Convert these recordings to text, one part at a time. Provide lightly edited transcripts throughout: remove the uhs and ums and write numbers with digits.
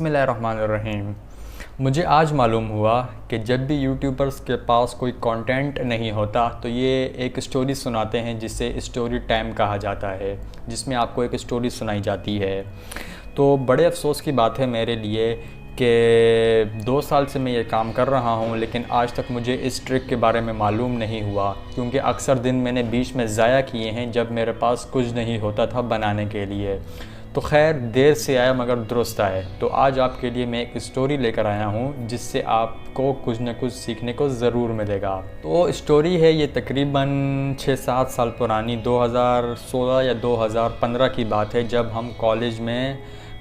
बिस्मिल्लाहिर्रहमानिर्रहीम। मुझे आज मालूम हुआ कि जब भी यूट्यूबर्स के पास कोई कंटेंट नहीं होता तो ये एक स्टोरी सुनाते हैं जिसे स्टोरी टाइम कहा जाता है, जिसमें आपको एक स्टोरी सुनाई जाती है। तो बड़े अफ़सोस की बात है मेरे लिए कि 2 साल से मैं ये काम कर रहा हूँ, लेकिन आज तक मुझे इस ट्रिक के बारे में मालूम नहीं हुआ, क्योंकि अक्सर दिन मैंने बीच में ज़ाया किए हैं जब मेरे पास कुछ नहीं होता था बनाने के लिए। तो खैर, देर से आया मगर दुरुस्त आए। तो आज आपके लिए मैं एक स्टोरी लेकर आया हूँ जिससे आपको कुछ न कुछ सीखने को ज़रूर मिलेगा। तो स्टोरी है ये तकरीबन 6-7 साल पुरानी, 2016 या 2015 की बात है, जब हम कॉलेज में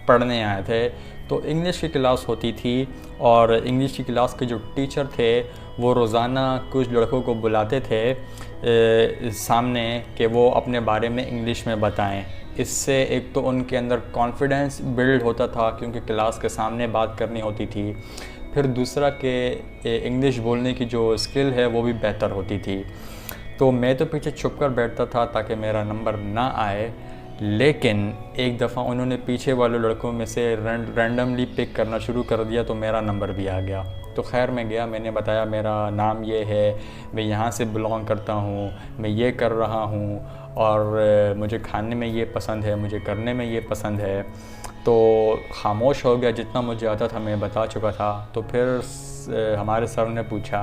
पढ़ने आए थे। तो इंग्लिश की क्लास होती थी और इंग्लिश की क्लास के जो टीचर थे वो रोज़ाना कुछ लड़कों को बुलाते थे सामने कि वो अपने बारे में इंग्लिश में बताएं। इससे एक तो उनके अंदर कॉन्फिडेंस बिल्ड होता था, क्योंकि क्लास के सामने बात करनी होती थी। फिर दूसरा कि इंग्लिश बोलने की जो स्किल है वो भी बेहतर होती थी। तो मैं तो पीछे छुप कर बैठता था ताकि मेरा नंबर ना आए, लेकिन एक दफ़ा उन्होंने पीछे वाले लड़कों में से रैंडमली पिक करना शुरू कर दिया, तो मेरा नंबर भी आ गया। तो खैर मैं गया, मैंने बताया मेरा नाम ये है, मैं यहाँ से बिलोंग करता हूँ, मैं ये कर रहा हूँ और मुझे खाने में ये पसंद है, मुझे करने में ये पसंद है। तो खामोश हो गया, जितना मुझे आता था मैं बता चुका था। तो फिर हमारे सर ने पूछा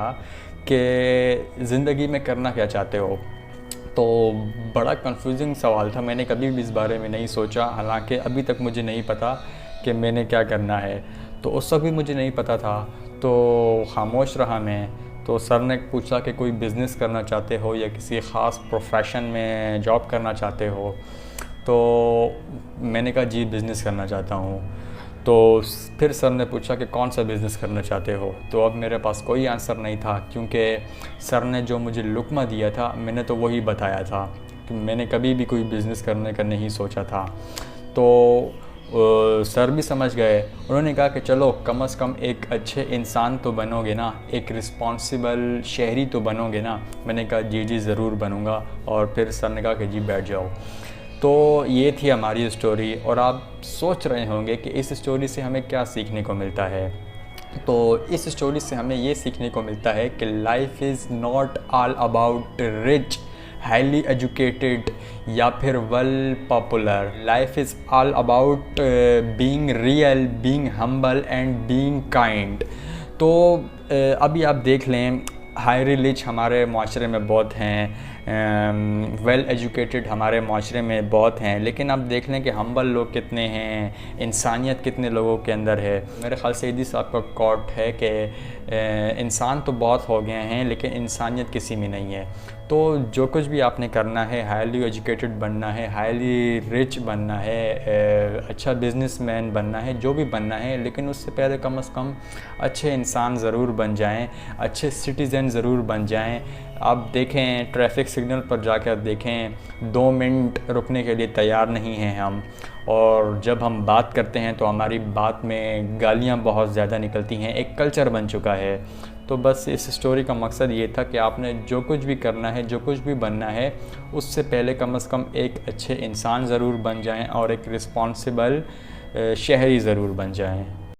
कि ज़िंदगी में करना क्या चाहते हो। तो बड़ा कंफ्यूजिंग सवाल था, मैंने कभी भी इस बारे में नहीं सोचा, हालांकि अभी तक मुझे नहीं पता कि मैंने क्या करना है। तो उस वक्त भी मुझे नहीं पता था, तो खामोश रहा मैं। तो सर ने पूछा कि कोई बिज़नेस करना चाहते हो या किसी ख़ास प्रोफेशन में जॉब करना चाहते हो। तो मैंने कहा जी बिज़नेस करना चाहता हूँ। तो फिर सर ने पूछा कि कौन सा बिज़नेस करना चाहते हो। तो अब मेरे पास कोई आंसर नहीं था, क्योंकि सर ने जो मुझे लुक्मा दिया था मैंने तो वही बताया था कि मैंने कभी भी कोई बिज़नेस करने का नहीं सोचा था। तो सर भी समझ गए, उन्होंने कहा कि चलो कम से कम एक अच्छे इंसान तो बनोगे ना, एक रिस्पॉन्सिबल शहरी तो बनोगे ना। मैंने कहा जी जी ज़रूर बनूँगा। और फिर सर ने कहा कि जी बैठ जाओ। तो ये थी हमारी स्टोरी। और आप सोच रहे होंगे कि इस स्टोरी से हमें क्या सीखने को मिलता है। तो इस स्टोरी से हमें ये सीखने को मिलता है कि life is not all about rich, highly educated या फिर well popular. Life is all about being real, being humble and being kind. तो अभी आप देख लें, हाई रिच हमारे माशरे में बहुत हैं, वेल एजुकेटेड हमारे माशरे में बहुत हैं, लेकिन आप देख लें कि हम्बल लोग कितने हैं, इंसानियत कितने लोगों के अंदर है। मेरे ख़्याल से सईदी साहब का कोट है कि इंसान तो बहुत हो गए हैं लेकिन इंसानियत किसी में नहीं है। तो जो कुछ भी आपने करना है, हाईली एजुकेटेड बनना है, हाईली रिच बनना है, अच्छा बिजनेसमैन बनना है, जो भी बनना है, लेकिन उससे पहले कम से कम अच्छे इंसान ज़रूर बन जाएं, अच्छे सिटीज़न ज़रूर बन जाएं। आप देखें, ट्रैफिक सिग्नल पर जाकर देखें, 2 मिनट रुकने के लिए तैयार नहीं हैं हम। और जब हम बात करते हैं तो हमारी बात में गालियाँ बहुत ज़्यादा निकलती हैं, एक कल्चर बन चुका है। तो बस इस स्टोरी का मकसद ये था कि आपने जो कुछ भी करना है, जो कुछ भी बनना है, उससे पहले कम से कम एक अच्छे इंसान ज़रूर बन जाएं और एक रिस्पॉन्सिबल शहरी ज़रूर बन जाएं।